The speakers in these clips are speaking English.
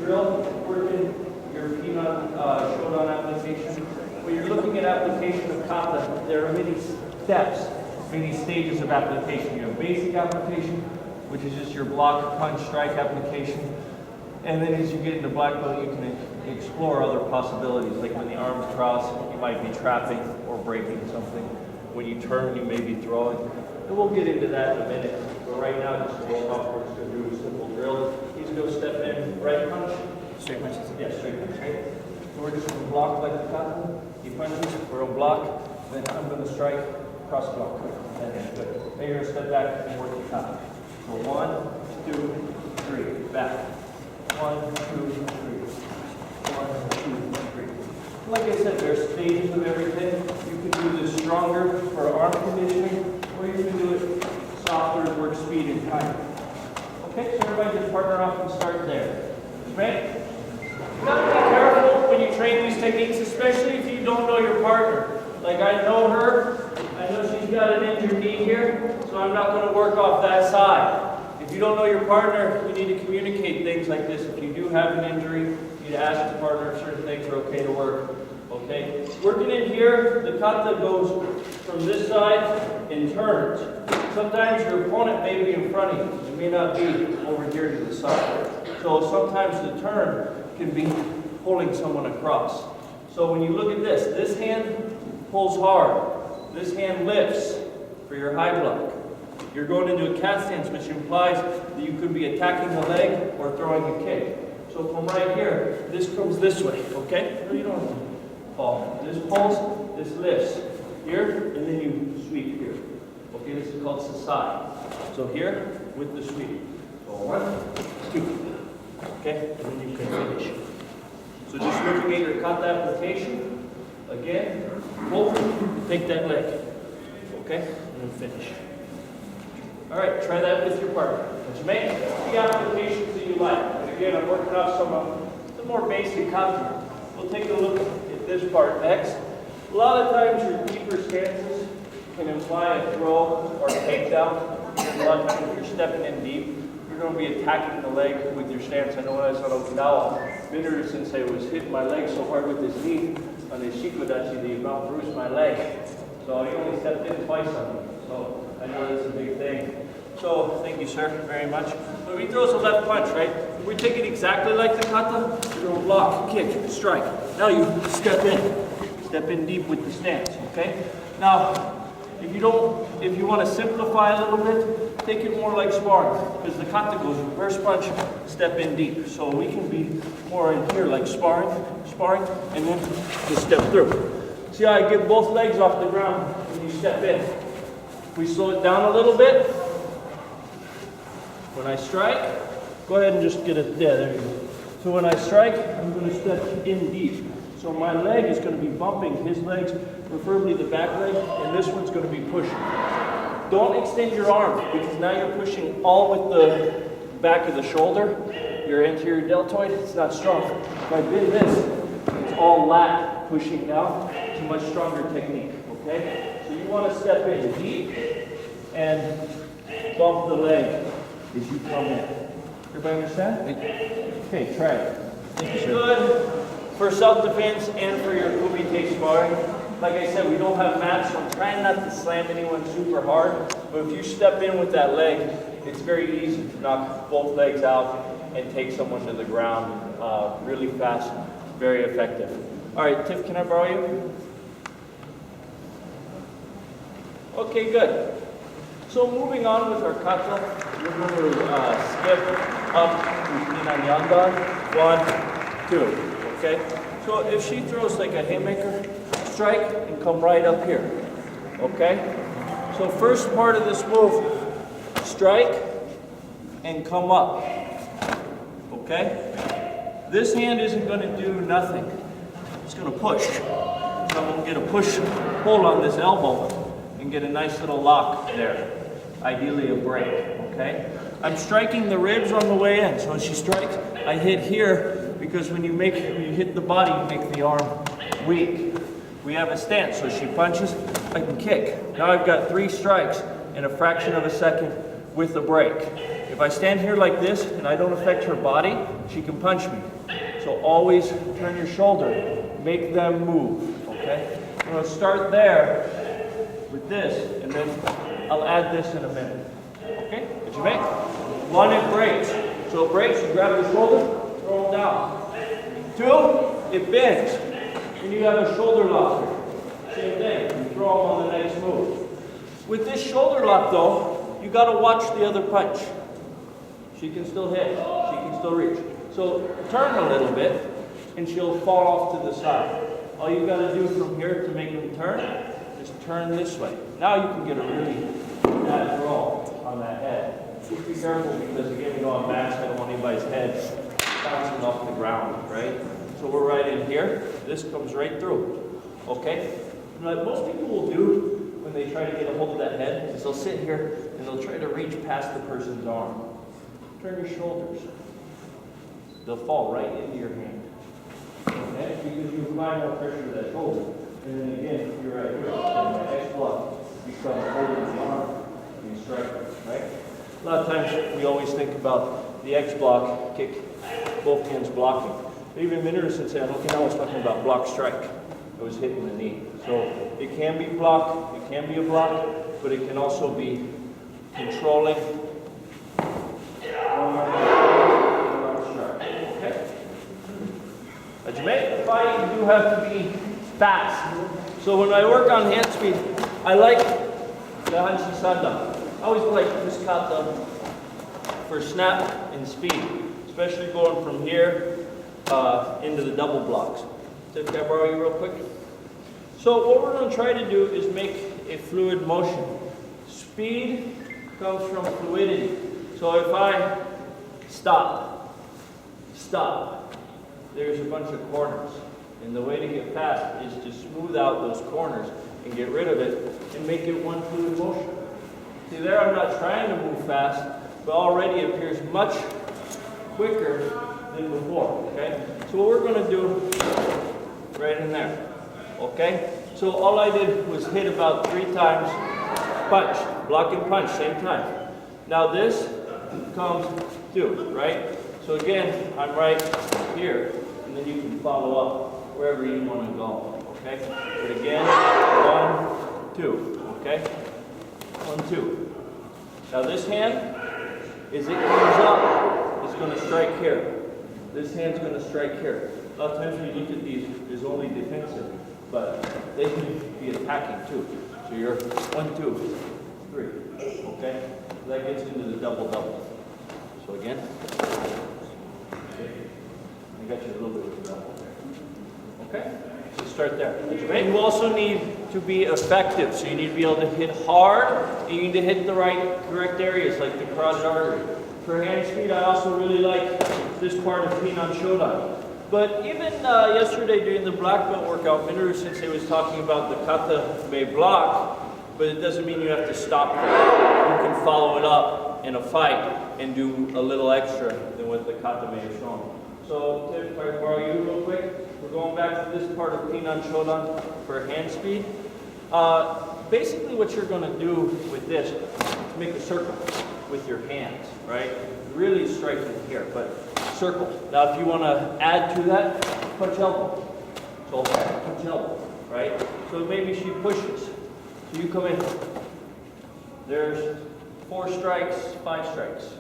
drill, working your Pinan Shodan application. When you're looking at application of Kata, there are many steps, many stages of application. You have basic application, which is just your block, punch, strike application. And then as you get into black belt, you can explore other possibilities, like when the arms cross, you might be trapping or breaking something. When you turn, you may be throwing. And we'll get into that in a minute. But right now, just to walk off, we're just going to do a simple drill. He's going to step in, right punch. Straight punch? Yeah, straight punch, right? So we're just going to block like the Kata. He punches, we're going to block. Then I'm going to strike, cross block. And good. Then you're going to step back and work the Kata. So 1, 2, 3, back. 1, 2, 3. 1, 2, 3. Like I said, there's stages of everything. You can do this stronger for arm conditioning, or you can do it softer, work speed and time. Okay, so everybody just partner off and start there. Right? You gotta be careful when you train these techniques, especially if you don't know your partner. Like I know her, I know she's got an injured knee here, so I'm not going to work off that side. If you don't know your partner, you need to communicate things like this. If you do have an injury, you need to ask the partner if certain things are okay to work. Okay? Working in here, the Kata goes from this side and turns. Sometimes your opponent may be in front of you. It may not be over here to the side. So sometimes the turn can be pulling someone across. So when you look at this, this hand pulls hard. This hand lifts for your high block. You're going into a cat stance, which implies that you could be attacking the leg or throwing a kick. So from right here, this comes this way, okay? No, you don't have to fall. This pulls, this lifts here, and then you sweep here. Okay, this is called Sasai. So here, with the sweep. So 1, 2. Okay, and then you can finish. So just looking at your Kata application, again, pull, take that leg. Okay, and then finish. All right, try that with your partner. Let's make the applications that you like. And again, I'm working off some more basic Kata. We'll take a look at this part next. A lot of times your deeper stances can imply a throw or takedown. A lot of times if you're stepping in deep, you're going to be attacking the leg with your stance. I know when I was on Okinawa, Minoru Sensei was hitting my leg so hard with his knee on his shikodachi that he about bruised my leg. So he only stepped in twice on me. So I know that's a big thing. So thank you, sir, very much. So he throws a left punch, right? We're taking exactly like the Kata. You're going to block, kick, strike. Now you step in deep with the stance. Okay. Now, if you want to simplify a little bit, take it more like sparring, because the Kata goes reverse punch, step in deep. So we can be more in here like sparring, and then just step through. See how I get both legs off the ground when you step in. If we slow it down a little bit, when I strike, go ahead and just get it there you go. So when I strike, I'm going to step in deep. So my leg is going to be bumping his legs, preferably the back leg, and this one's going to be pushing. Don't extend your arms, because now you're pushing all with the back of the shoulder, your anterior deltoid, it's not strong. If I bend this, it's all lat pushing down. It's a much stronger technique, okay? So you want to step in deep and bump the leg as you come in. Everybody understand? Okay, try it. It's good for self-defense and for your kumite sparring. Like I said, we don't have mats, so I'm trying not to slam anyone super hard. But if you step in with that leg, it's very easy to knock both legs out and take someone to the ground really fast, very effective. All right, Tiff, can I borrow you? Okay, good. So moving on with our Kata, we're going to skip up to Pinan Yondan. 1, 2, okay? So if she throws like a haymaker, strike and come right up here, okay? So first part of this move, strike and come up, okay? This hand isn't going to do nothing. It's going to push. So I'm going to get a push hold on this elbow and get a nice little lock there. Ideally a break, okay? I'm striking the ribs on the way in. So as she strikes, I hit here because when you hit the body, you make the arm weak. We have a stance, so she punches, I can kick. Now I've got 3 strikes in a fraction of a second with a break. If I stand here like this and I don't affect her body, she can punch me. So always turn your shoulder, make them move, okay? I'm gonna start there with this, and then I'll add this in a minute. Okay, what you make? One, it breaks. So it breaks, you grab the shoulder, throw it down. Two, it bends. And you have a shoulder lock here. Same thing, you throw them on the next move. With this shoulder lock though, you gotta watch the other punch. She can still hit, she can still reach. So turn a little bit, and she'll fall off to the side. All you gotta do from here to make them turn, is turn this way. Now you can get a really bad draw on that head. Just be careful because again, you know, on mats, I don't want anybody's head bouncing off the ground, right? So we're right in here. This comes right through, okay? And like most people will do when they try to get a hold of that head is they'll sit here and they'll try to reach past the person's arm. Turn your shoulders. They'll fall right into your hand. Okay? Because you apply more pressure to that shoulder. And then again, you're right here. And the X block becomes holding the arm. You strike it, right? A lot of times we always think about the X block, kick, both hands blocking. But even Minoru Sensei, I don't think I was talking about block strike. It was hitting the knee. So it can be block, it can be a block, but it can also be controlling. Okay? As you make the fight, you do have to be fast. So when I work on hand speed, I like Naihanchi Sandan. I always like this kata for snap and speed, especially going from here into the double blocks. So can I borrow you real quick? So what we're going to try to do is make a fluid motion. Speed comes from fluidity. So if I stop, there's a bunch of corners. And the way to get fast is to smooth out those corners and get rid of it and make it one fluid motion. See there, I'm not trying to move fast, but already it appears much quicker than before, okay? So what we're going to do, right in there, okay? So all I did was hit about 3 times, punch, block and punch, same time. Now this comes 2, right? So again, I'm right here, and then you can follow up wherever you want to go, okay? But again, 1, 2, okay? 1, 2. Now this hand, as it comes up, is going to strike here. This hand's going to strike here. A lot of times when you look at these, there's only defensive, but they can be attacking too. So you're 1, 2, 3, okay? That gets into the double-double. So again, okay. I got you a little bit of the double there. Okay? So start there. And you also need to be effective. So you need to be able to hit hard, and you need to hit the correct areas, like the carotid artery. For hand speed, I also really like this part of Pinan Shodan. But even yesterday during the black belt workout, Minoru Sensei was talking about the kata may block, but it doesn't mean you have to stop there. You can follow it up in a fight and do a little extra than what the kata may have shown. So, if I borrow you real quick, we're going back to this part of Pinan Shodan for hand speed. Basically what you're going to do with this is make a circle with your hands, right? Really strike it here, but circle. Now if you want to add to that, punch elbow. So punch elbow, right? So maybe she pushes. So you come in. There's 4 strikes, 5 strikes.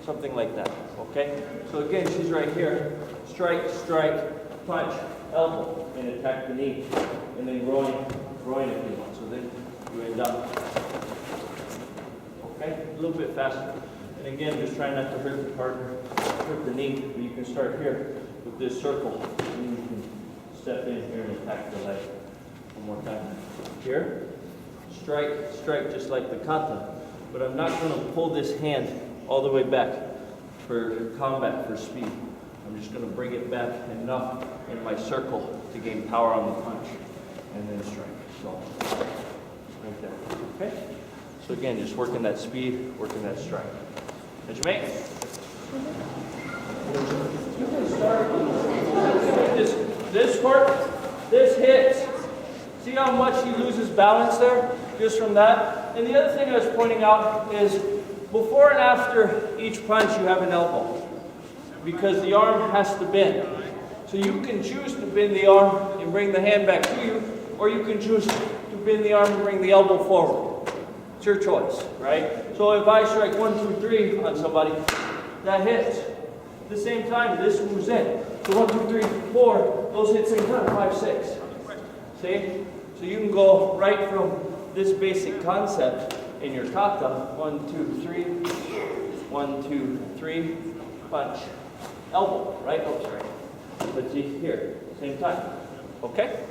Something like that, okay? So again, she's right here. Strike, strike, punch, elbow, and attack the knee. And then groin if you want. So then you end up, okay? A little bit faster. And again, just try not to hurt the partner, hurt the knee. But you can start here with this circle. And you can step in here and attack the leg. One more time. Here, strike, strike, just like the kata. But I'm not going to pull this hand all the way back for combat, for speed. I'm just going to bring it back enough in my circle to gain power on the punch, and then strike. So, right there. Okay? So again, just working that speed, working that strike. Did you make? You can start this part, this hits. See how much he loses balance there, just from that? And the other thing I was pointing out is Before and after each punch, you have an elbow because the arm has to bend. So you can choose to bend the arm and bring the hand back to you, or you can choose to bend the arm and bring the elbow forward. It's your choice, right? So if I strike 1, 2, 3 on somebody, that hits. At the same time, this moves in. So 1, 2, 3, 4, those hit same time, 5, 6. See? So you can go right from this basic concept in your kata, 1, 2, 3, 1, 2, 3, punch, elbow, right? Oh, sorry. Let's see here, same time. Okay?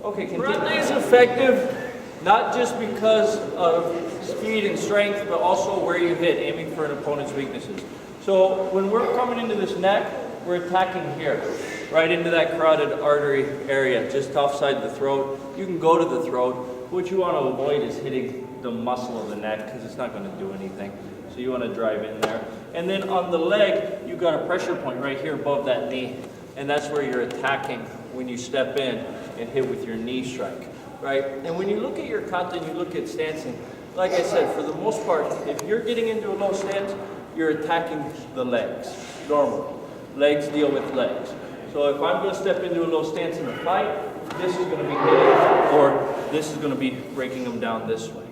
Okay, continue. Is effective not just because of speed and strength, but also where you hit, aiming for an opponent's weaknesses. So when we're coming into this neck, we're attacking here, right into that carotid artery area, just offside the throat. You can go to the throat. What you want to avoid is hitting the muscle of the neck because it's not going to do anything. So you want to drive in there. And then on the leg, you've got a pressure point right here above that knee. And that's where you're attacking when you step in and hit with your knee strike, right? And when you look at your kata and you look at stancing, like I said, for the most part, if you're getting into a low stance, you're attacking the legs, normally. Legs deal with legs. So if I'm going to step into a low stance in a fight, this is going to be hitting, or this is going to be breaking them down this way.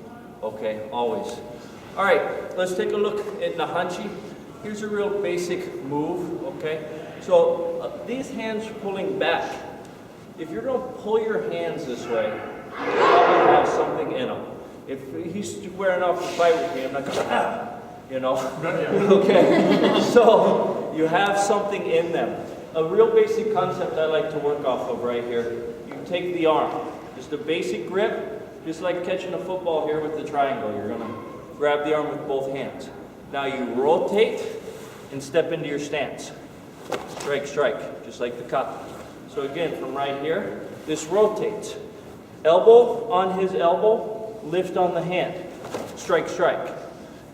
Okay, always. All right, let's take a look at Naihanchi. Here's a real basic move, okay? So these hands pulling back, if you're going to pull your hands this way, you probably have something in them. If he's squaring off to fight with me, I'm not going to, you know? Okay, so you have something in them. A real basic concept I like to work off of right here. You take the arm, just a basic grip, just like catching a football here with the triangle. You're going to grab the arm with both hands. Now you rotate and step into your stance. Strike, strike, just like the kata. So again, from right here, this rotates. Elbow on his elbow, lift on the hand. Strike, strike.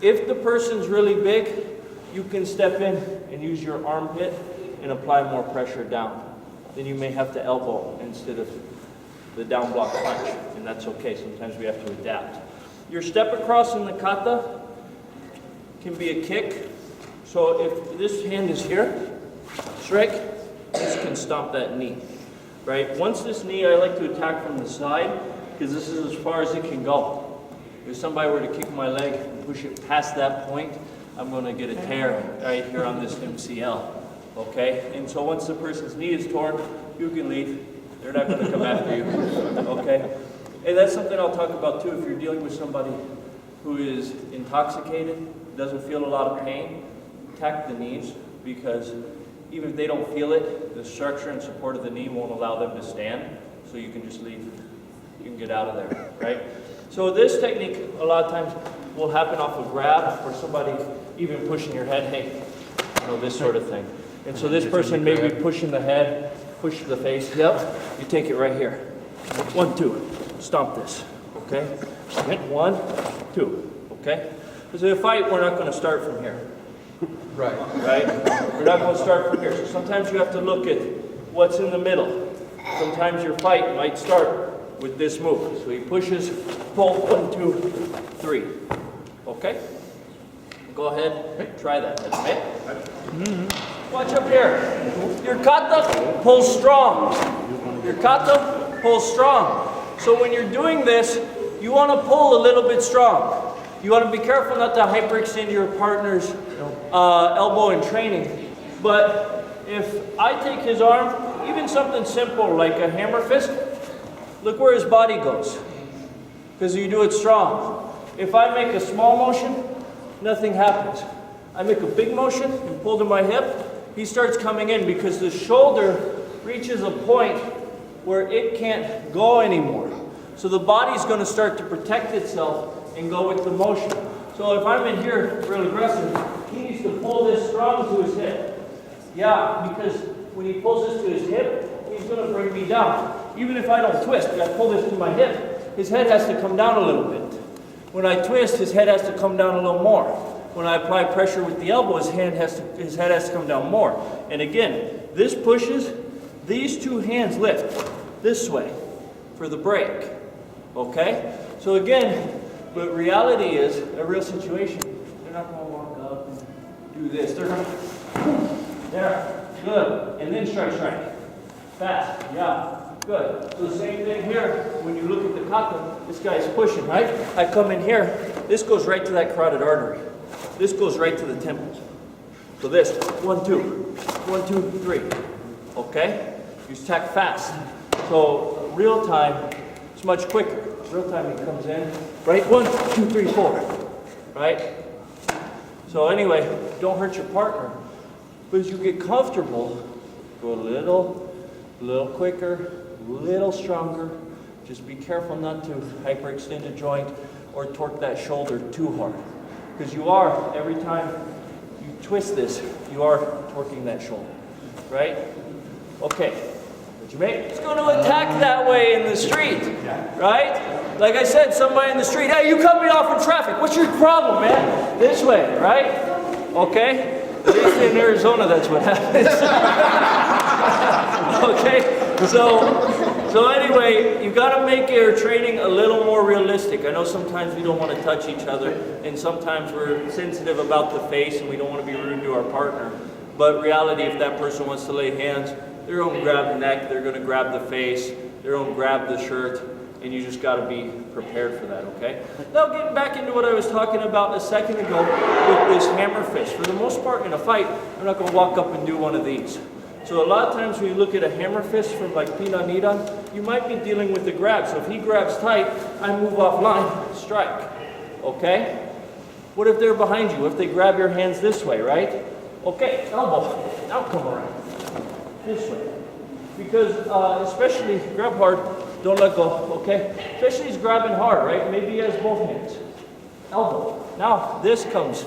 If the person's really big, you can step in and use your armpit and apply more pressure down. Then you may have to elbow instead of the down block punch, and that's okay. Sometimes we have to adapt. Your step across in the kata can be a kick. So if this hand is here, strike, this can stomp that knee, right? Once this knee, I like to attack from the side because this is as far as it can go. If somebody were to kick my leg and push it past that point, I'm going to get a tear right here on this MCL, okay? And so once the person's knee is torn, you can leave. They're not going to come after you, okay? And that's something I'll talk about too. If you're dealing with somebody who is intoxicated, doesn't feel a lot of pain, attack the knees, because even if they don't feel it, the structure and support of the knee won't allow them to stand, so you can just leave. You can get out of there, right? So this technique, a lot of times, will happen off a grab, or somebody even pushing your head, hey, you know, this sort of thing. And so this person may be pushing the head, push the face, yep, you take it right here. 1, 2, stomp this, okay? 1, 2, okay? Because in a fight, we're not going to start from here. Right. Right? We're not going to start from here. So sometimes you have to look at what's in the middle. Sometimes your fight might start with this move. So he pushes, pull, 1, 2, 3. Okay? Go ahead, try that. Watch up here. Your kata pulls strong. Your kata pulls strong. So when you're doing this, you want to pull a little bit strong. You want to be careful not to hyperextend your partner's elbow in training. But if I take his arm, even something simple like a hammer fist, look where his body goes. Because you do it strong. If I make a small motion, nothing happens. I make a big motion and pull to my hip, he starts coming in because the shoulder reaches a point where it can't go anymore. So the body's going to start to protect itself and go with the motion. So if I'm in here real aggressive, he needs to pull this strong to his hip. Yeah, because when he pulls this to his hip, he's going to bring me down. Even if I don't twist, if I pull this to my hip, his head has to come down a little bit. When I twist, his head has to come down a little more. When I apply pressure with the elbow, his head has to come down more. And again, this pushes, these two hands lift this way for the break. Okay? So again, but reality is, a real situation, they're not do this. There, good. And then strike, strike. Fast, yeah. Good. So the same thing here, when you look at the kata, this guy's pushing, right? I come in here, this goes right to that carotid artery. This goes right to the temple. So this, 1, 2, 1, 2, 3. Okay? You attack fast. So real time, it's much quicker. Real time he comes in, right? 1, 2, 3, 4. Right? So anyway, don't hurt your partner. But as you get comfortable, go a little quicker, a little stronger. Just be careful not to hyperextend a joint or torque that shoulder too hard. Because you are, every time you twist this, you are torquing that shoulder. Right? Okay. What you make? It's going to attack that way in the street. Right? Like I said, somebody in the street, hey, you cut me off in traffic. What's your problem, man? This way, right? Okay? At least in Arizona, that's what happens. Okay? So anyway, you got to make your training a little more realistic. I know sometimes we don't want to touch each other, and sometimes we're sensitive about the face, and we don't want to be rude to our partner. But reality, if that person wants to lay hands, they're going to grab the neck, they're going to grab the face, they're going to grab the shirt, and you just got to be prepared for that, okay? Now getting back into what I was talking about a second ago with this hammer fist. For the most part in a fight, I'm not going to walk up and do one of these. So a lot of times when you look at a hammer fist from like Pinan Nidan, you might be dealing with the grab. So if he grabs tight, I move offline, strike, okay? What if they're behind you? If they grab your hands this way, right? Okay, elbow, now come around, this way. Because especially, grab hard, don't let go, okay? Especially he's grabbing hard, right? Maybe he has both hands. Elbow. Now this comes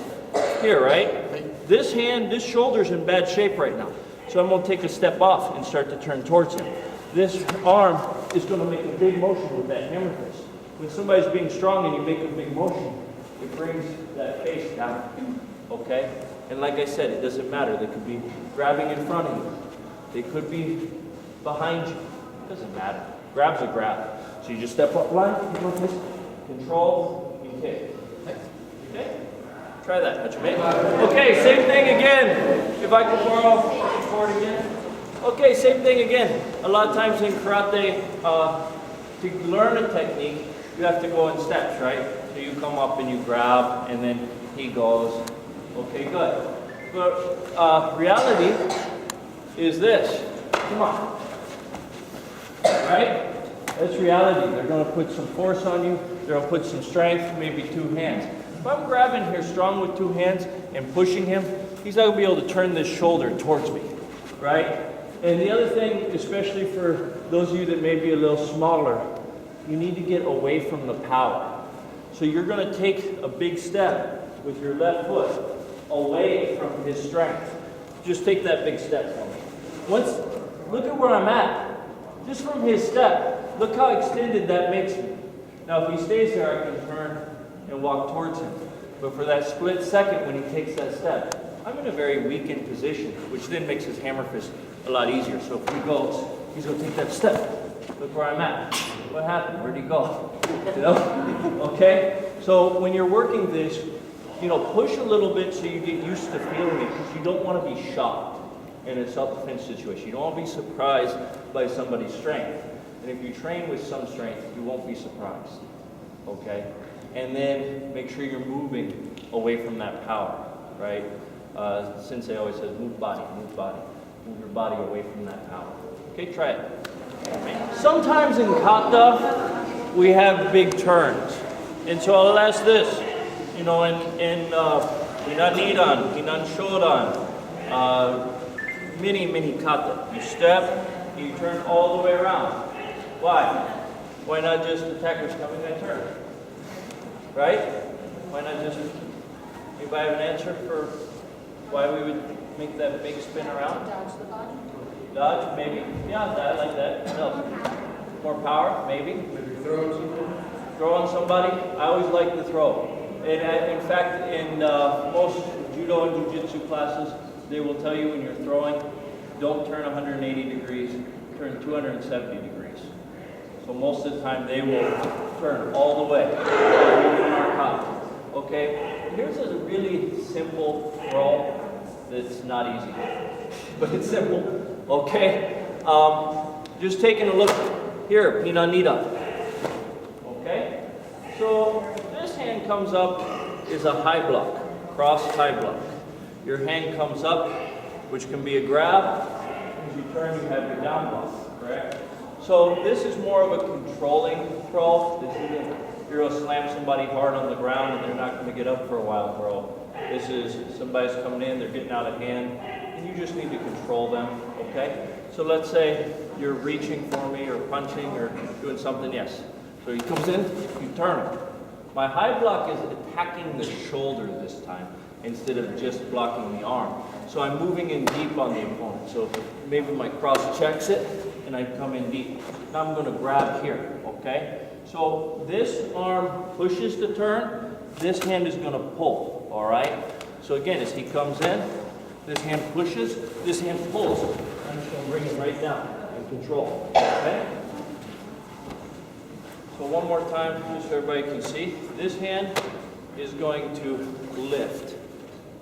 here, right? This hand, this shoulder's in bad shape right now. So I'm going to take a step off and start to turn towards him. This arm is going to make a big motion with that hammer fist. When somebody's being strong and you make a big motion, it brings that face down, okay? And like I said, it doesn't matter. They could be grabbing in front of you. They could be behind you. It doesn't matter. Grab's a grab. So you just step up line, control, and kick. Okay? Try that. That's your mate. Okay, same thing again. If I could borrow the board again. Okay, same thing again. A lot of times in karate, to learn a technique, you have to go in steps, right? So you come up and you grab, and then he goes. Okay, good. But reality is this. Come on. Right? That's reality. They're going to put some force on you. They're going to put some strength, maybe 2 hands. If I'm grabbing here strong with 2 hands and pushing him, he's not going to be able to turn this shoulder towards me. Right? And the other thing, especially for those of you that may be a little smaller, you need to get away from the power. So you're going to take a big step with your left foot away from his strength. Just take that big step for me. Look at where I'm at. Just from his step, look how extended that makes me. Now if he stays there, I can turn and walk towards him. But for that split second when he takes that step, I'm in a very weakened position, which then makes his hammer fist a lot easier. So if he goes, he's going to take that step. Look where I'm at. What happened? Where'd he go? You know? Okay? So when you're working this, you know, push a little bit so you get used to feeling it, because you don't want to be shocked in a self-defense situation. You don't want to be surprised by somebody's strength. And if you train with some strength, you won't be surprised. Okay? And then make sure you're moving away from that power, right? Sensei always says, move body, move body. Move your body away from that power. Okay, try it. Sometimes in kata, we have big turns. And so I'll ask this, you know, in Pinan Nidan, Pinan Shodan, many kata. You step, you turn all the way around. Why? Why not just attackers coming and turn? Right? Why not just, anybody have an answer for why we would make that big spin around? Dodge the body. Dodge, maybe. Yeah, I like that. What else? More power, maybe. Maybe throw on somebody. Throw on somebody. I always like the throw. And in fact, in most judo and jiu-jitsu classes, they will tell you when you're throwing, don't turn 180 degrees, turn 270 degrees. So most of the time they will turn all the way. Okay, here's a really simple throw. It's not easy, but it's simple, okay? Just taking a look here, Pinan Nidan, okay? So this hand comes up is a high block, cross high block. Your hand comes up, which can be a grab. As you turn, you have your down block, correct? So this is more of a controlling throw. This isn't, you're going to slam somebody hard on the ground and they're not going to get up for a while throw. This is somebody's coming in, they're getting out of hand, and you just need to control them, okay? So let's say you're reaching for me or punching or doing something, yes. So he comes in, you turn him. My high block is attacking the shoulder this time instead of just blocking the arm. So I'm moving in deep on the opponent. So maybe my cross checks it and I come in deep. Now I'm going to grab here, okay? So this arm pushes the turn, this hand is going to pull, all right? So again, as he comes in, this hand pushes, this hand pulls. I'm just going to bring it right down and control, okay? So one more time, just so everybody can see. This hand is going to lift,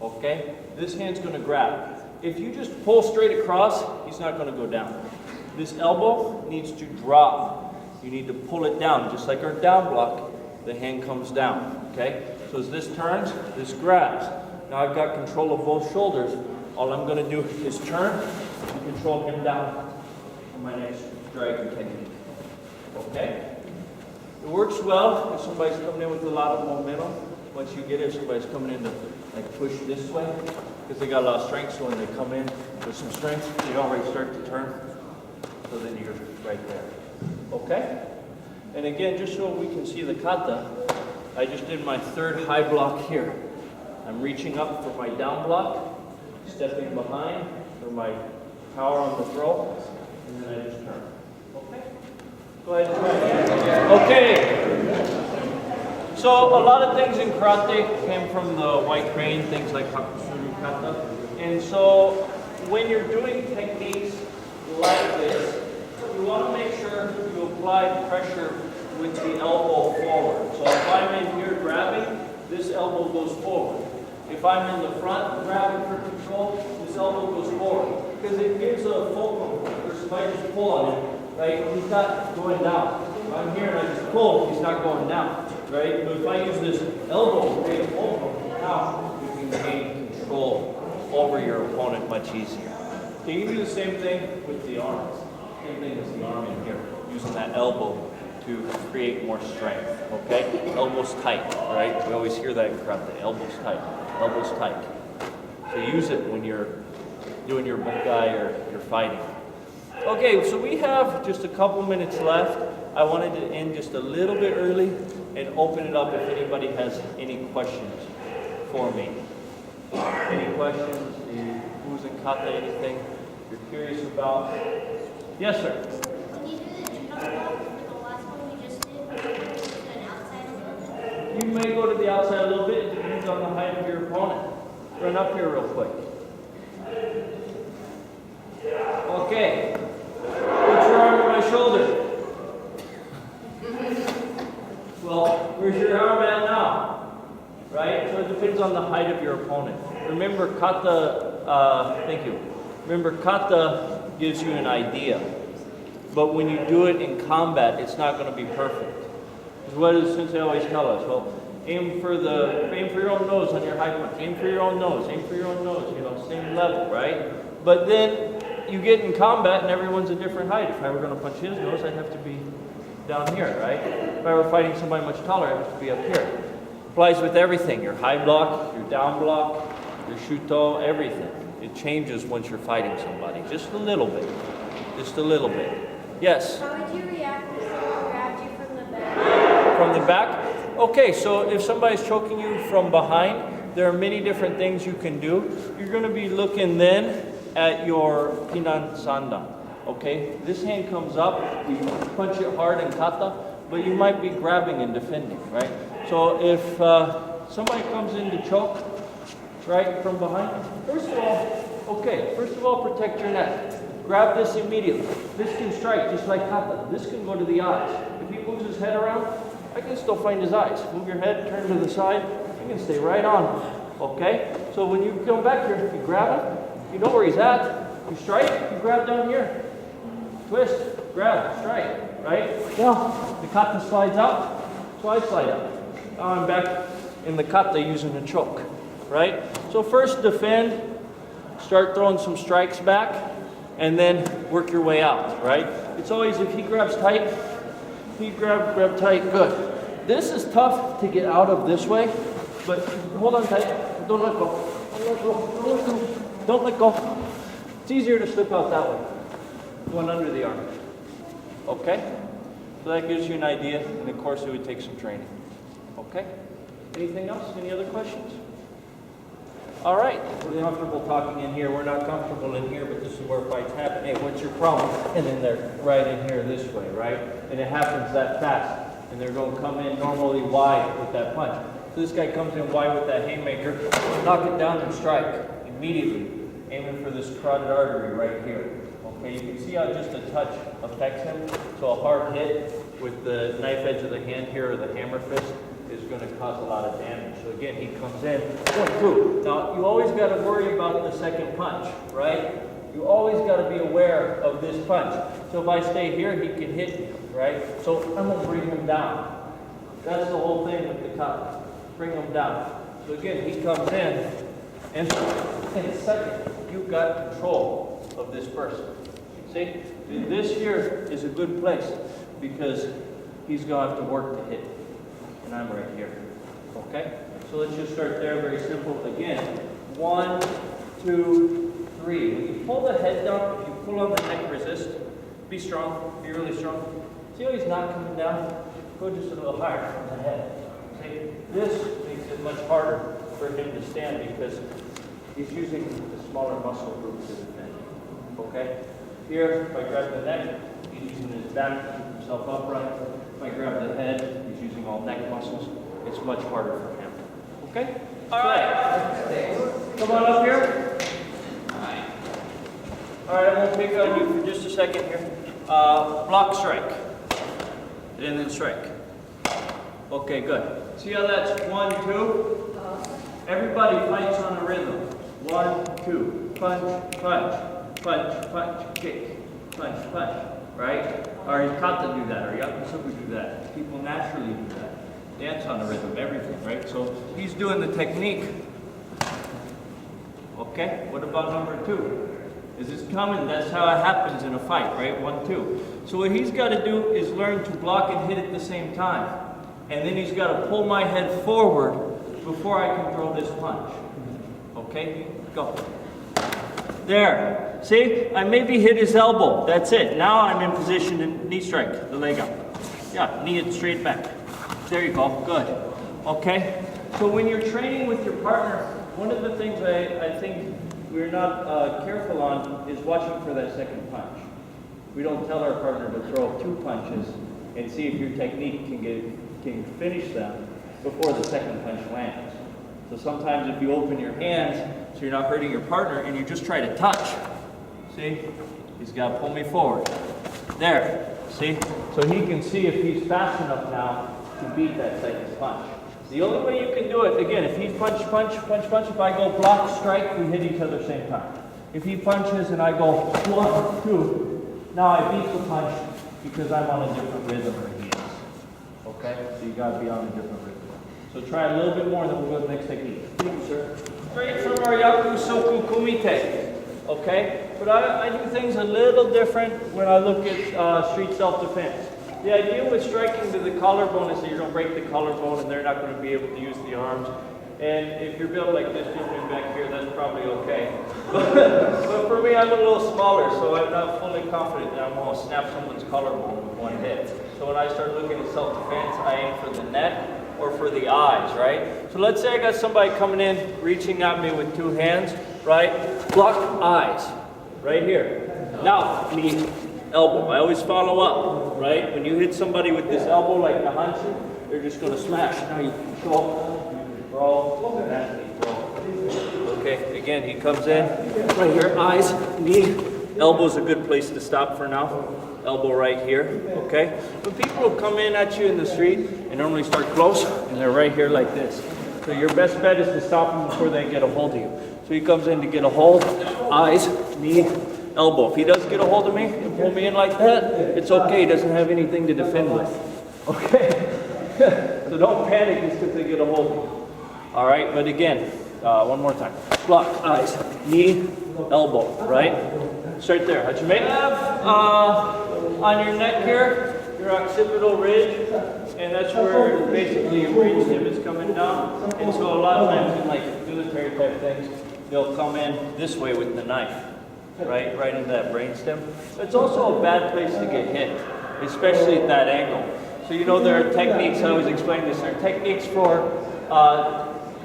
okay? This hand's going to grab. If you just pull straight across, he's not going to go down. This elbow needs to drop. You need to pull it down, just like our down block, the hand comes down, okay? So as this turns, this grabs. Now I've got control of both shoulders. All I'm going to do is turn and control him down for my next dragon technique, okay? It works well if somebody's coming in with a lot of momentum. Once you get it, somebody's coming in to like push this way because they got a lot of strength. So when they come in with some strength, they already start to turn. So then you're right there. Okay? And again, just so we can see the kata, I just did my third high block here. I'm reaching up for my down block, stepping behind for my power on the throw, and then I just turn. Okay? Go ahead and try. Okay. So a lot of things in karate came from the white crane, things like hakusuru kata. And so when you're doing techniques like this, you want to make sure you apply pressure with the elbow forward. So if I'm in here grabbing, this elbow goes forward. If I'm in the front grabbing for control, this elbow goes forward. Because it gives a fulcrum. Versus if I just pull on it, right, he's not going down. If I'm here and I just pull, he's not going down. Right? But if I use this elbow to create a fulcrum, now you can gain control over your opponent much easier. So you can do the same thing with the arms. Same thing as the arm in here, using that elbow to create more strength, okay? Elbows tight, right? We always hear that in karate, elbows tight, elbows tight. So use it when you're doing your bunkai or you're fighting. Okay, so we have just a couple minutes left. I wanted to end just a little bit early and open it up if anybody has any questions for me. Any questions? Who's in kata, anything you're curious about? Yes, sir. When you do the judo block, the last one we just did, to an outside a little bit? You may go to the outside a little bit. It depends on the height of your opponent. Run up here real quick. Okay. Put your arm on my shoulder. Well, where's your arm at now? Right? So it depends on the height of your opponent. Remember, kata, thank you. Remember, kata gives you an idea. But when you do it in combat, it's not going to be perfect. Because what does Sensei always tell us? Well, aim for your own nose on your high punch. Aim for your own nose. Aim for your own nose. You know, same level, right? But then you get in combat and everyone's a different height. If I were going to punch his nose, I'd have to be down here, right? If I were fighting somebody much taller, I'd have to be up here. Applies with everything. Your high block, your down block, your shuri-te, everything. It changes once you're fighting somebody. Just a little bit. Just a little bit. Yes? How would you react if someone grabbed you from the back? From the back? Okay, so if somebody's choking you from behind, there are many different things you can do. You're going to be looking then at your Pinan Sandan. Okay? This hand comes up, you punch it hard in kata, but you might be grabbing and defending, right? So if somebody comes in to choke, right, from behind, first of all, protect your neck. Grab this immediately. This can strike just like kata. This can go to the eyes. If he moves his head around, I can still find his eyes. Move your head, turn to the side, you can stay right on him, okay? So when you come back here, you grab him, you know where he's at, you strike, you grab down here. Twist, grab, strike, right? Now, the kata slides out, so I slide out. Now I'm back in the kata using a choke, right? So first defend, start throwing some strikes back, and then work your way out, right? It's always, if he grabs tight, he grab tight, good. This is tough to get out of this way, but hold on tight, don't let go. Don't let go, don't let go, don't let go. It's easier to slip out that way, going under the arm, okay? So that gives you an idea, and of course it would take some training, okay? Anything else, any other questions? All right, we're comfortable talking in here. We're not comfortable in here, but this is where fights happen. Hey, what's your problem? And then they're right in here this way, right? And it happens that fast. And they're going to come in normally wide with that punch. So this guy comes in wide with that haymaker, knock it down and strike immediately, aiming for this carotid artery right here. Okay, you can see how just a touch affects him. So a hard hit with the knife edge of the hand here or the hammer fist is going to cause a lot of damage. So again, he comes in, 1, 2. Now, you always got to worry about the second punch, right? You always got to be aware of this punch. So if I stay here, he can hit me, right? So I'm going to bring him down. That's the whole thing with the kata. Bring him down. So again, he comes in, and in a second, you've got control of this person. See? This here is a good place because he's going to have to work to hit. And I'm right here. Okay? So let's just start there, very simple. Again, 1, 2, 3. When you pull the head down, if you pull on the neck, resist. Be strong. Be really strong. See how he's not coming down? Go just a little higher on the head. See? This makes it much harder for him to stand because he's using the smaller muscle group to defend. Okay? Here, if I grab the neck, he's using his back to keep himself upright. If I grab the head, he's using all neck muscles. It's much harder for him. Okay? All right. Come on up here. All right, I'm going to pick on you for just a second here. Block, strike. And then strike. Okay, good. See how that's 1, 2? Everybody fights on a rhythm. 1, 2. Punch, punch, punch, punch, kick. Punch, punch. Right? Or Kata do that, or Yakusoku do that. People naturally do that. Dance on the rhythm, everything, right? So he's doing the technique. Okay, what about number 2? Is this coming? That's how it happens in a fight, right? 1, 2. So what he's got to do is learn to block and hit at the same time. And then he's got to pull my head forward before I can throw this punch. Okay, go. There. See, I maybe hit his elbow. That's it. Now I'm in position to knee strike the leg up. Yeah, knee it straight back. There you go. Good. Okay. So when you're training with your partner, one of the things I think we're not careful on is watching for that second punch. We don't tell our partner to throw 2 punches and see if your technique can finish them before the second punch lands. So sometimes if you open your hands so you're not hurting your partner and you just try to touch, see, he's got to pull me forward. There, see? So he can see if he's fast enough now to beat that second punch. The only way you can do it, again, if he punch, if I go block, strike, we hit each other same time. If he punches and I go 1, 2, now I beat the punch because I'm on a different rhythm than he is. Okay? So you got to be on a different rhythm. So try a little bit more, then we'll go to the next technique. Thank you, sir. Straight from our Yakusoku Kumite. Okay? But I do things a little different when I look at street self-defense. The idea with striking to the collarbone is that you don't break the collarbone and they're not going to be able to use the arms. And if you're built like this, jumping back here, that's probably okay. But for me, I'm a little smaller, so I'm not fully confident that I'm going to snap someone's collarbone with one hit. So when I start looking at self-defense, I aim for the neck or for the eyes, right? So let's say I got somebody coming in, reaching at me with 2 hands, right? Block eyes, right here. Now, knee, elbow. I always follow up, right? When you hit somebody with this elbow like Naihanchi, they're just going to smash. Now you control, you throw, and that's me throw. Okay, again, he comes in, right here, eyes, knee, elbow's a good place to stop for now. Elbow right here, okay? But people will come in at you in the street and normally start close, and they're right here like this. So your best bet is to stop him before they get a hold of you. So he comes in to get a hold, eyes, knee, elbow. If he does get a hold of me and pull me in like that, it's okay. He doesn't have anything to defend with. Okay? So don't panic just because they get a hold of you. All right, but again, one more time. Block, eyes, knee, elbow, right? Straight there. What you may have on your neck here, your occipital ridge, and that's where basically your brainstem is coming down. And so a lot of times in like military type things, they'll come in this way with the knife, right into that brainstem. It's also a bad place to get hit, especially at that angle. So you know there are techniques, I always explain this, there are techniques for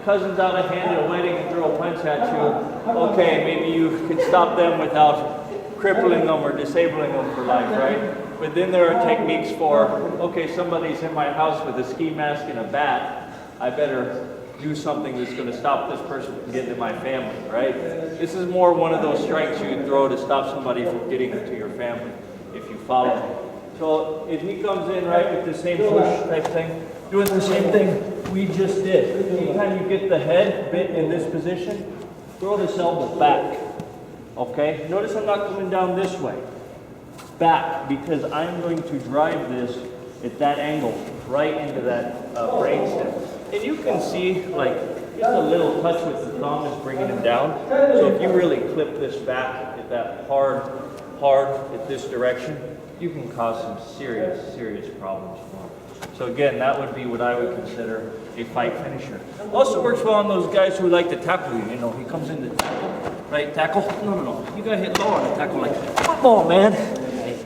cousins out of hand at a wedding and throw a punch at you. Okay, maybe you can stop them without crippling them or disabling them for life, right? But then there are techniques for, okay, somebody's in my house with a ski mask and a bat, I better do something that's going to stop this person from getting to my family, right? This is more one of those strikes you throw to stop somebody from getting to your family, if you follow me. So if he comes in, right, with the same push type thing, doing the same thing we just did. Anytime you get the head bit in this position, throw this elbow back, okay? Notice I'm not coming down this way. Back, because I'm going to drive this at that angle, right into that brainstem. And you can see, like, just a little touch with the thumb is bringing him down. So if you really clip this back at that hard at this direction, you can cause some serious problems for him. So again, that would be what I would consider a fight finisher. Also works well on those guys who like to tackle you. You know, he comes in to tackle, right? Tackle? No. You gotta hit low on a tackle like football, man.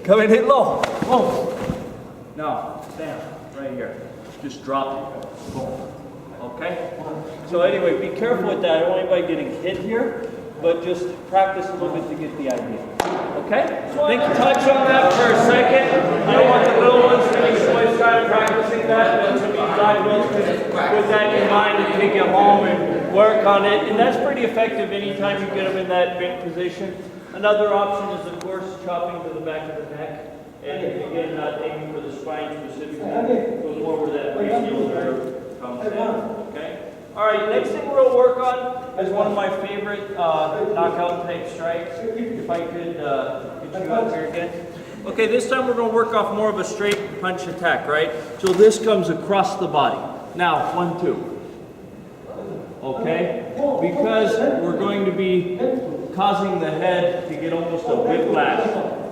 Come and hit low. Boom. Now, stand right here. Just drop it. Boom. Okay? So anyway, be careful with that. I don't want anybody getting hit here, but just practice a little bit to get the idea. Okay? So I think touch on that for a second. I don't want the little ones to be waste time practicing that, but to be sideways, put that in mind and take it home and work on it. And that's pretty effective anytime you get them in that bent position. Another option is, of course, chopping to the back of the neck. And again, not aiming for the spine specifically, but more where that radial nerve comes in. Okay? All right, next thing we're going to work on is one of my favorite knockout type strikes. If I could get you up here again. Okay, this time we're going to work off more of a straight punch attack, right? So this comes across the body. Now, 1, 2. Okay? Because we're going to be causing the head to get almost a whiplash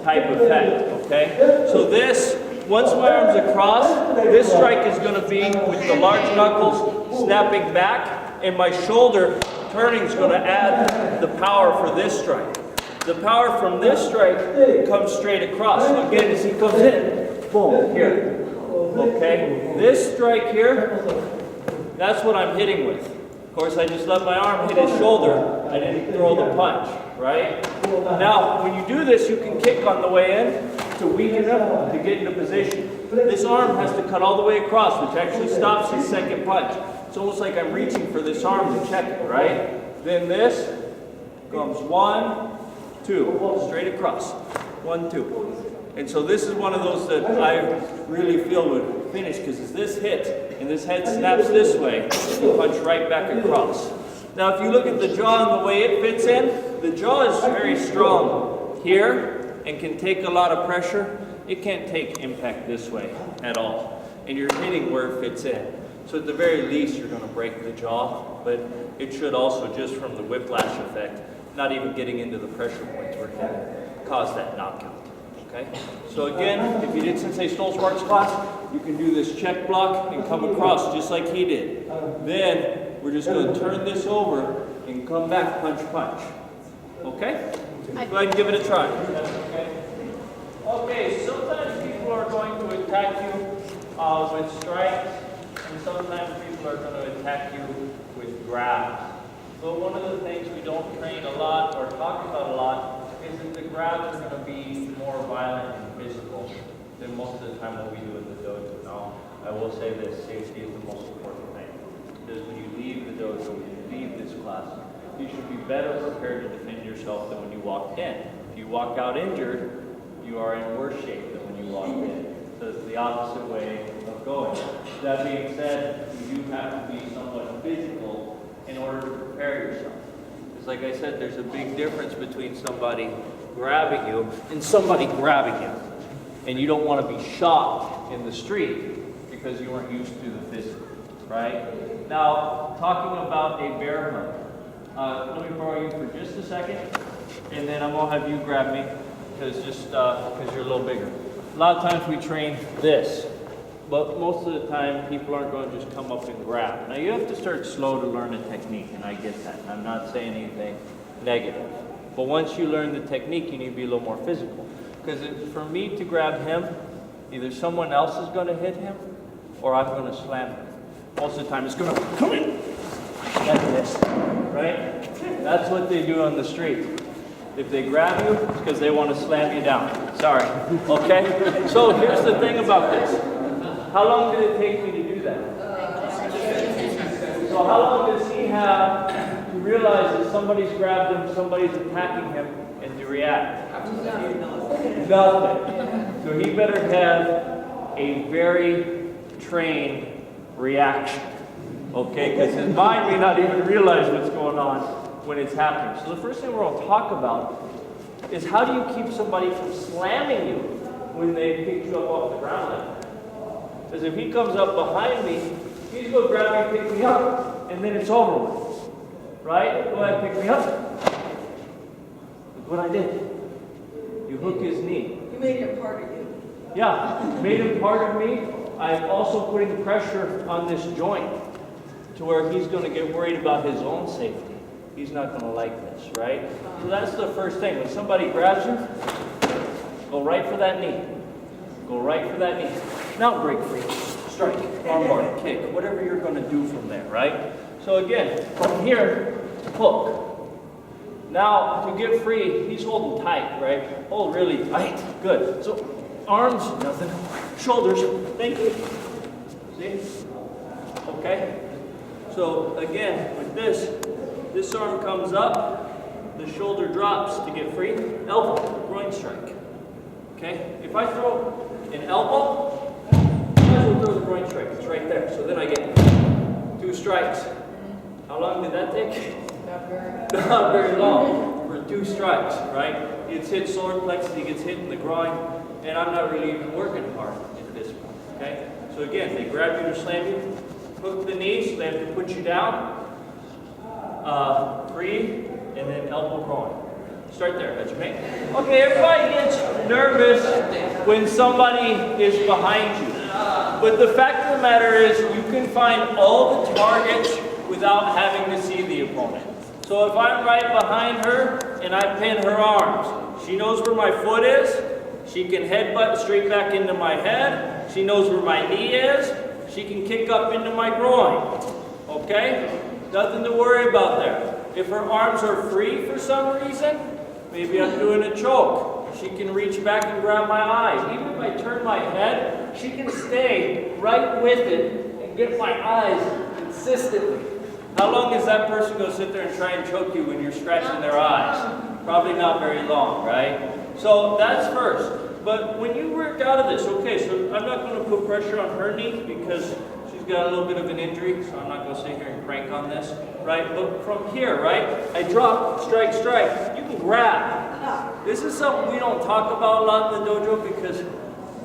type effect, okay? So this, once my arm's across, this strike is going to be with the large knuckles snapping back, and my shoulder turning is going to add the power for this strike. The power from this strike comes straight across. So again, as he comes in, boom, here, okay? This strike here, that's what I'm hitting with. Of course, I just let my arm hit his shoulder. I didn't throw the punch, right? Now, when you do this, you can kick on the way in to weaken him to get into position. This arm has to cut all the way across, which actually stops his second punch. It's almost like I'm reaching for this arm to check it, right? Then this comes 1, 2, straight across. 1, 2. And so this is one of those that I really feel would finish, because as this hits and this head snaps this way, you punch right back across. Now if you look at the jaw and the way it fits in, the jaw is very strong here and can take a lot of pressure. It can't take impact this way at all. And you're hitting where it fits in. So at the very least you're going to break the jaw, but it should also, just from the whiplash effect, not even getting into the pressure points where it can cause that knockout. Okay? So again, if you did Sensei Stolzbart's class, you can do this check block and come across just like he did. Then we're just going to turn this over and come back, punch, punch. Okay? Go ahead and give it a try. Okay, okay, sometimes people are going to attack you with strikes, and sometimes people are going to attack you with grabs. But one of the things we don't train a lot or talk about a lot is that the grabs are going to be more violent and physical than most of the time what we do in the dojo. Now, I will say this, safety is the most important thing. Because when you leave the dojo, when you leave this class, you should be better prepared to defend yourself than when you walked in. If you walk out injured, you are in worse shape than when you walked in. the opposite way of going. That being said, you do have to be somewhat physical in order to prepare yourself. Because like I said, there's a big difference between somebody grabbing you and somebody grabbing you. And you don't want to be shocked in the street because you weren't used to the physical, right? Now, talking about a bear hug. Let me borrow you for just a second, and then I'm going to have you grab me because you're a little bigger. A lot of times we train this, but most of the time people aren't going to just come up and grab. Now you have to start slow to learn a technique, and I get that. I'm not saying anything negative. But once you learn the technique, you need to be a little more physical. Because for me to grab him, either someone else is going to hit him, or I'm going to slam him. Most of the time it's going to come in like this, right? That's what they do on the street. If they grab you, it's because they want to slam you down. Sorry, okay? So here's the thing about this. How long did it take me to do that? So how long does he have to realize that somebody's grabbed him, somebody's attacking him, and to react? Nothing. So he better have a very trained reaction, okay? Because his mind may not even realize what's going on when it's happening. So the first thing we're going to talk about is how do you keep somebody from slamming you when they pick you up off the ground like that? Because if he comes up behind me, he's going to grab me and pick me up, and then it's over with, right? Go ahead and pick me up. Look what I did. You hook his knee. You made him part of you. Yeah, made him part of me. I'm also putting pressure on this joint to where he's going to get worried about his own safety. He's not going to like this, right? So that's the first thing. When somebody grabs you, go right for that knee. Go right for that knee. Now break free. Strike, armbar, kick, whatever you're going to do from there, right? So again, from here, hook. Now, to get free, he's holding tight, right? Hold really tight. Good. So arms, nothing. Shoulders, thank you. See? Okay? So again, with this arm comes up, the shoulder drops to get free. Elbow, groin strike. Okay? If I throw an elbow, I might as well throw the groin strike. It's right there. So then I get 2 strikes. How long did that take? Not very long. For 2 strikes, right? He gets hit solar plexus, he gets hit in the groin, and I'm not really even working hard at this point. Okay? So again, they grab you to slam you, hook the knee, so they have to put you down. Free, and then elbow groin. Start there, Benjamin. Okay, everybody gets nervous when somebody is behind you. But the fact of the matter is, you can find all the targets without having to see the opponent. So if I'm right behind her and I pin her arms, she knows where my foot is. She can headbutt straight back into my head. She knows where my knee is. She can kick up into my groin. Okay? Nothing to worry about there. If her arms are free for some reason, maybe I'm doing a choke. She can reach back and grab my eyes. Even if I turn my head, she can stay right with it and get my eyes consistently. How long is that person going to sit there and try and choke you when you're scratching their eyes? Probably not very long, right? So that's first. But when you work out of this, okay, so I'm not going to put pressure on her knee because she's got a little bit of an injury, so I'm not going to sit here and crank on this, right? But from here, right, I drop, strike, strike. You can grab. This is something we don't talk about a lot in the dojo because,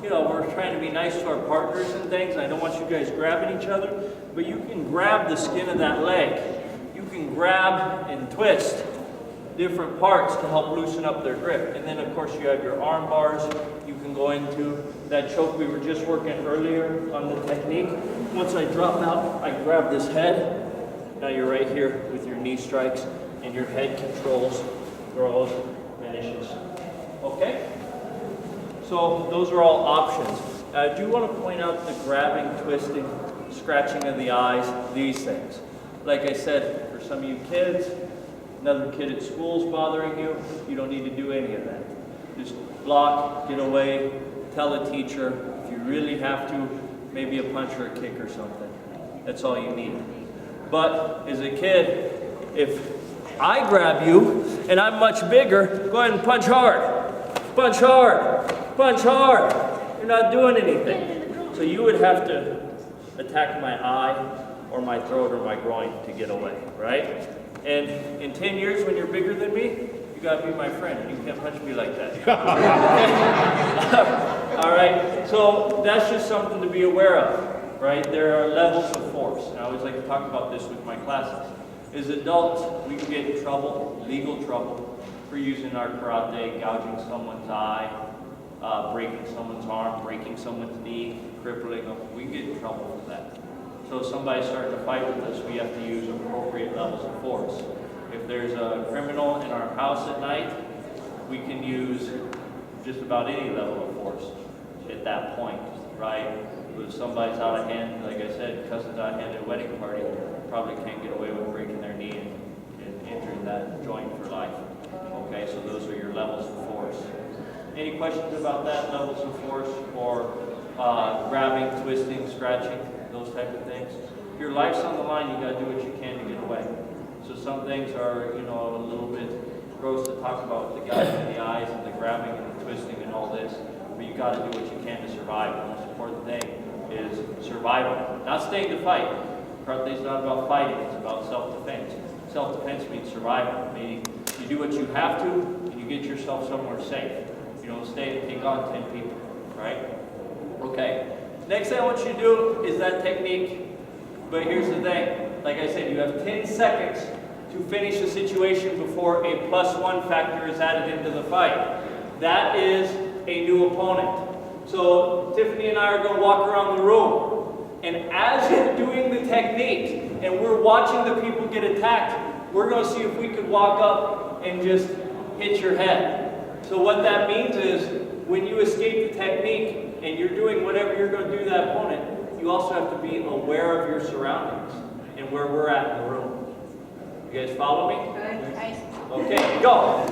you know, we're trying to be nice to our partners and things, and I don't want you guys grabbing each other, but you can grab the skin of that leg. You can grab and twist different parts to help loosen up their grip. And then, of course, you have your arm bars. You can go into that choke we were just working earlier on the technique. Once I drop out, I grab this head. Now you're right here with your knee strikes, and your head controls, grows, finishes. Okay? So those are all options. I do want to point out the grabbing, twisting, scratching of the eyes, these things. Like I said, for some of you kids, another kid at school's bothering you, you don't need to do any of that. Just block, get away, tell a teacher. If you really have to, maybe a punch or a kick or something. That's all you need. But as a kid, if I grab you and I'm much bigger, go ahead and punch hard. Punch hard. Punch hard. You're not doing anything. So you would have to attack my eye or my throat or my groin to get away, right? And in 10 years, when you're bigger than me, you gotta be my friend. You can't punch me like that. All right, so that's just something to be aware of, right? There are levels of force. And I always like to talk about this with my classes. As adults, we can get in trouble, legal trouble, for using our karate, gouging someone's eye, breaking someone's arm, breaking someone's knee, crippling them. We can get in trouble for that. So if somebody's starting to fight with us, we have to use appropriate levels of force. If there's a criminal in our house at night, we can use just about any level of force at that point, right? If somebody's out of hand, like I said, cousin's out of hand at a wedding party, probably can't get away with breaking their knee and injuring that joint for life. Okay, so those are your levels of force. Any questions about that, levels of force, or grabbing, twisting, scratching, those type of things? If your life's on the line, you got to do what you can to get away. So some things are, you know, a little bit gross to talk about with the guys in the eyes and the grabbing and the twisting and all this, but you got to do what you can to survive. The most important thing is survival, not staying to fight. Karate is not about fighting; it's about self-defense. Self-defense means survival, meaning you do what you have to, and you get yourself somewhere safe. You don't stay and take on 10 people, right? Okay. Next thing I want you to do is that technique. But here's the thing. Like I said, you have 10 seconds to finish the situation before a +1 factor is added into the fight. That is a new opponent. So Tiffany and I are going to walk around the room. And as you're doing the technique, and we're watching the people get attacked, we're going to see if we could walk up and just hit your head. So what that means is, when you escape the technique, and you're doing whatever you're going to do to that opponent, you also have to be aware of your surroundings and where we're at in the room. You guys follow me? Okay, go.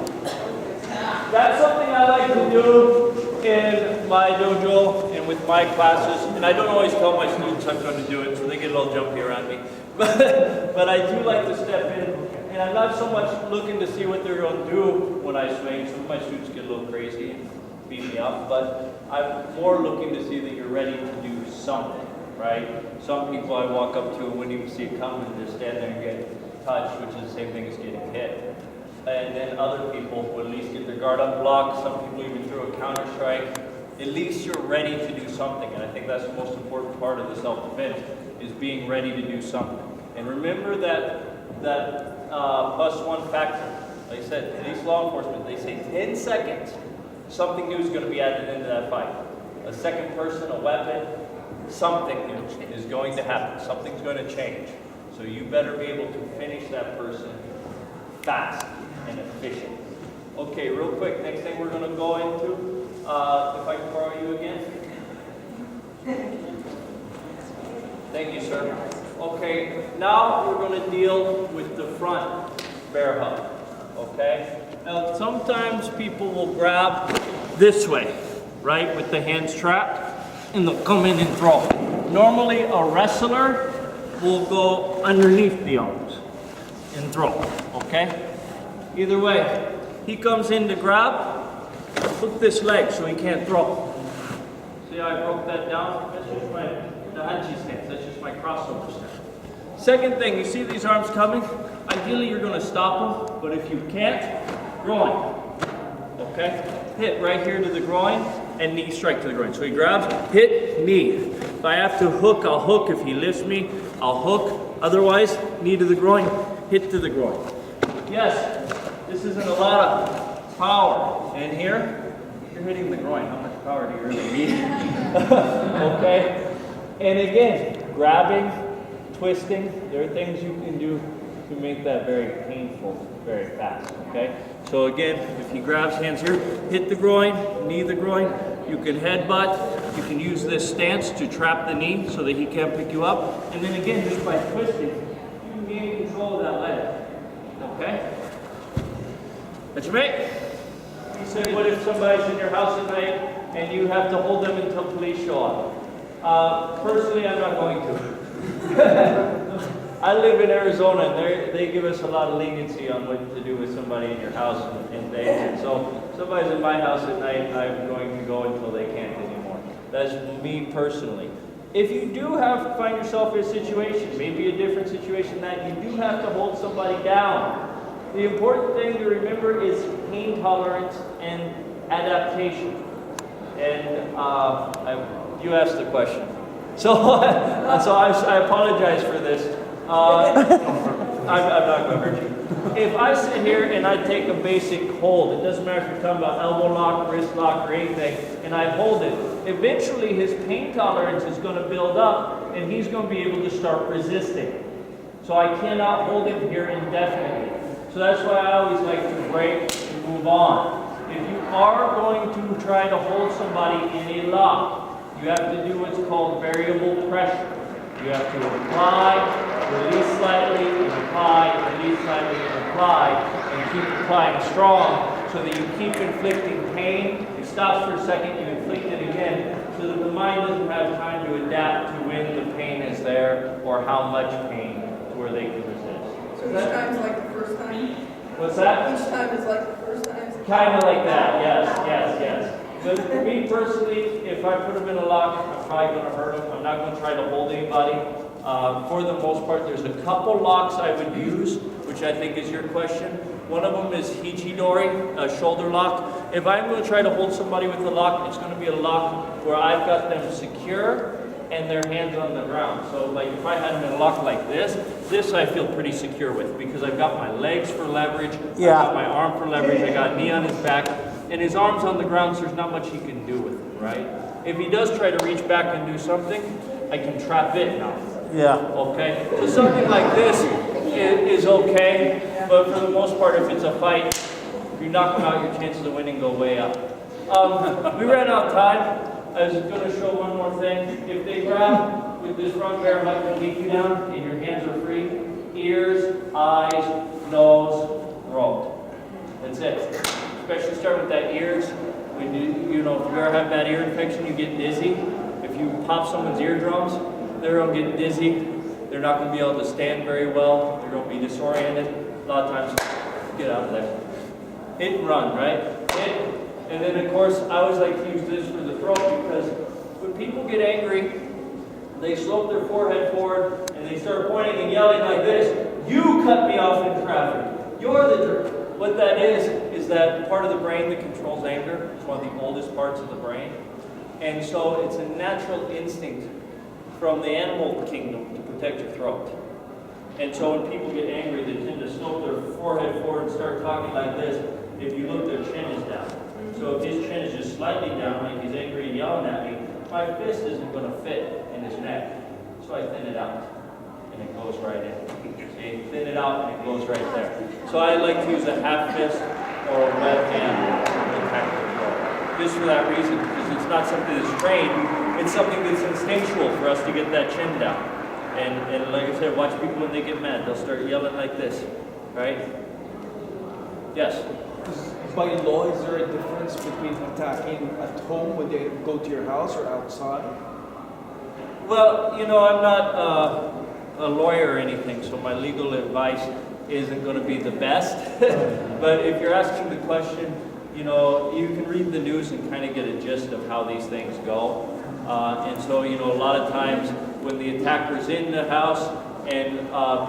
That's something I like to do in my dojo and with my classes, and I don't always tell my students I'm going to do it, so they get a little jumpy around me. But I do like to step in, and I'm not so much looking to see what they're going to do when I swing. Some of my students get a little crazy and beat me up, but I'm more looking to see that you're ready to do something, right? Some people I walk up to and wouldn't even see it coming and just stand there and get touched, which is the same thing as getting hit. And then other people would at least get their guard unblocked. Some people even throw a counter strike. At least you're ready to do something, and I think that's the most important part of the self-defense, is being ready to do something. And remember that +1 factor. Like I said, police, law enforcement, they say 10 seconds, something new is going to be added into that fight. A second person, a weapon, something new is going to happen. Something's going to change. So you better be able to finish that person fast and efficient. Okay, real quick, next thing we're going to go into, if I can borrow you again. Thank you, sir. Okay, now we're going to deal with the front bear hug. Okay? Now, sometimes people will grab this way, right, with the hands trapped, and they'll come in and throw. Normally, a wrestler will go underneath the arms and throw, okay? Either way, he comes in to grab, hook this leg so he can't throw. See how I broke that down? That's just my Naihanchi stance, that's just my crossover stance. Second thing, you see these arms coming? Ideally, you're going to stop them, but if you can't, groin. Okay? Hit right here to the groin, and knee strike to the groin. So he grabs, hit, knee. If I have to hook, I'll hook. If he lifts me, I'll hook. Otherwise, knee to the groin, hit to the groin. Yes, this isn't a lot of power. And here, you're hitting the groin. How much power do you really need? Okay? And again, grabbing, twisting, there are things you can do to make that very painful, very fast, okay? So again, if he grabs hands here, hit the groin, knee the groin, you can headbutt, you can use this stance to trap the knee so that he can't pick you up, and then again, just by twisting, you can gain control of that leg, okay? That's your mate. He said, what if somebody's in your house at night and you have to hold them until police show up? Personally, I'm not going to. I live in Arizona, and they give us a lot of leniency on what to do with somebody in your house and things. And so, if somebody's in my house at night, I'm going to go until they can't anymore. That's me personally. If you do find yourself in a situation, maybe a different situation, that you do have to hold somebody down, the important thing to remember is pain tolerance and adaptation. And you asked the question. So I apologize for this. I'm not going to hurt you. If I sit here and I take a basic hold, it doesn't matter if you're talking about elbow lock, wrist lock, or anything, and I hold it, eventually his pain tolerance is going to build up and he's going to be able to start resisting. So I cannot hold him here indefinitely. So that's why I always like to break and move on. If you are going to try to hold somebody in a lock, you have to do what's called variable pressure. You have to apply, release slightly, apply, release slightly, apply, and keep applying strong so that you keep inflicting pain. It stops for a second, you inflict it again, so that the mind doesn't have time to adapt to when the pain is there or how much pain to where they can resist. So each time is like the first time? What's that? Each time is like the first time? Kind of like that, yes. But for me personally, if I put them in a lock, I'm probably going to hurt them. I'm not going to try to hold anybody. For the most part, there's a couple locks I would use, which I think is your question. One of them is hichidori, a shoulder lock. If I'm going to try to hold somebody with a lock, it's going to be a lock where I've got them secure and their hands on the ground. So like if I had them in a lock like this I feel pretty secure with because I've got my legs for leverage, I've got my arm for leverage, I got knee on his back, and his arm's on the ground, so there's not much he can do with it, right? If he does try to reach back and do something, I can trap it now. Yeah. Okay? So something like this is okay, but for the most part, if it's a fight, if you knock them out, your chances of winning go way up. We ran out of time. I was going to show one more thing. If they grab with this front bear, I'm not going to keep you down, and your hands are free. Ears, eyes, nose, throat. That's it. Especially start with that ears. When if you ever have that ear infection, you get dizzy. If you pop someone's eardrums, they're going to get dizzy. They're not going to be able to stand very well. They're going to be disoriented. A lot of times, get out of there. Hit and run, right? Hit. And then, of course, I always like to use this for the throat because when people get angry, they slope their forehead forward and they start pointing and yelling like this. You cut me off in traffic. You're the jerk. What that is that part of the brain that controls anger. It's one of the oldest parts of the brain. And so it's a natural instinct from the animal kingdom to protect your throat. And so when people get angry, they tend to slope their forehead forward and start talking like this. If you look, their chin is down. So if his chin is just slightly down, like he's angry and yelling at me, my fist isn't going to fit in his neck. So I thin it out, and it goes right in. See, thin it out, and it goes right there. So I like to use a half fist or a left hand to attack the throat. Just for that reason, because it's not something that's trained, it's something that's instinctual for us to get that chin down. And like I said, watch people when they get mad. They'll start yelling like this, right? Yes? By law, is there a difference between attacking at home when they go to your house or outside? Well, I'm not a lawyer or anything, so my legal advice isn't going to be the best. But if you're asking the question, you can read the news and kind of get a gist of how these things go. And so, a lot of times when the attacker's in the house and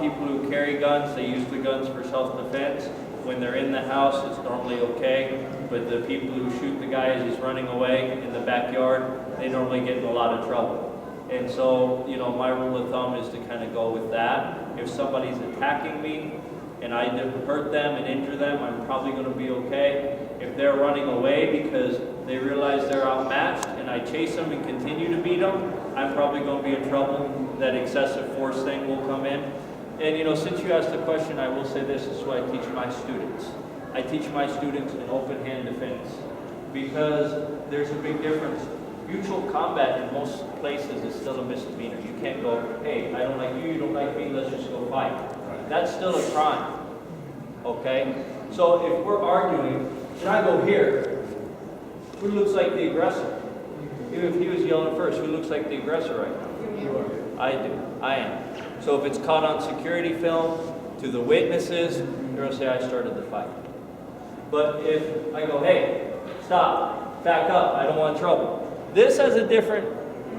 people who carry guns, they use the guns for self-defense. When they're in the house, it's normally okay, but the people who shoot the guy as he's running away in the backyard, they normally get in a lot of trouble. And so, my rule of thumb is to kind of go with that. If somebody's attacking me and I hurt them and injure them, I'm probably going to be okay. If they're running away because they realize they're outmatched and I chase them and continue to beat them, I'm probably going to be in trouble. That excessive force thing will come in. And since you asked the question, I will say this is what I teach my students. I teach my students an open hand defense because there's a big difference. Mutual combat in most places is still a misdemeanor. You can't go, hey, I don't like you, you don't like me, let's just go fight. That's still a crime, okay? So if we're arguing, and I go here, who looks like the aggressor? Even if he was yelling first, who looks like the aggressor right now? You are. I do. I am. So if it's caught on security film, to the witnesses, they're going to say I started the fight. But if I go, hey, stop, back up, I don't want trouble. This has a different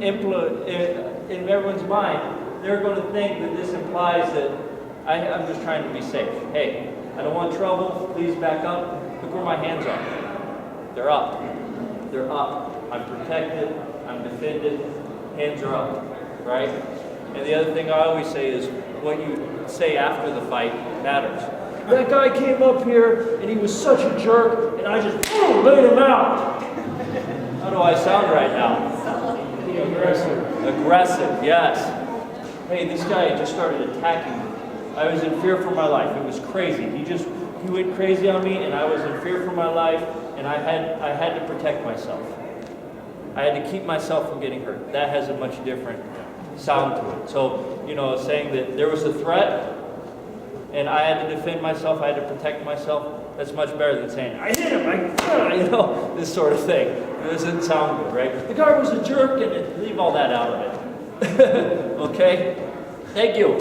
influence in everyone's mind. They're going to think that this implies that I'm just trying to be safe. Hey, I don't want trouble. Please back up. Look where my hands are. They're up. They're up. I'm protected. I'm defended. Hands are up. Right? And the other thing I always say is what you say after the fight matters. That guy came up here and he was such a jerk and I just laid him out. How do I sound right now? Aggressive. Aggressive, yes. Hey, this guy just started attacking me. I was in fear for my life. It was crazy. He went crazy on me and I was in fear for my life and I had to protect myself. I had to keep myself from getting hurt. That has a much different sound to it. So, saying that there was a threat and I had to defend myself, I had to protect myself, that's much better than saying, I hit him, this sort of thing. It doesn't sound good, right? The guy was a jerk and leave all that out of it. Okay? Thank you.